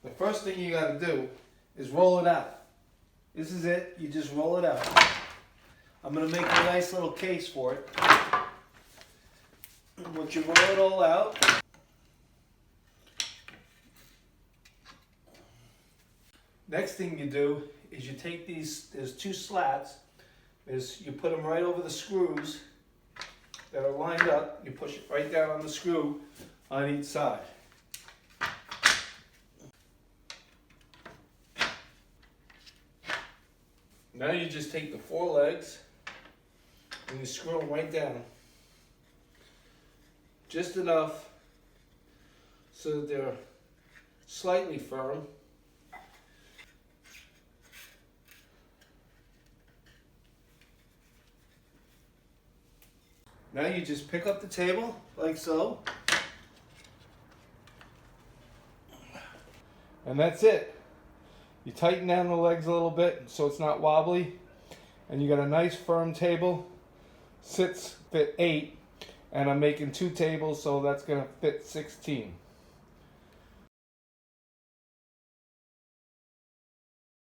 The first thing you got to do is roll it out. This is it. You just roll it out. I'm going to make a nice little case for it. Once you roll it all out, next thing you do is you take these, there's two slats, you put them right over the screws that are lined up. You push it right down on the screw on each side. Now you just take the four legs and you screw them right down. Just enough so that they're slightly firm. Now you just pick up the table like so. And that's it. You tighten down the legs a little bit so it's not wobbly. And you got a nice firm table. Fit 8. And I'm making 2 tables, so that's going to fit 16.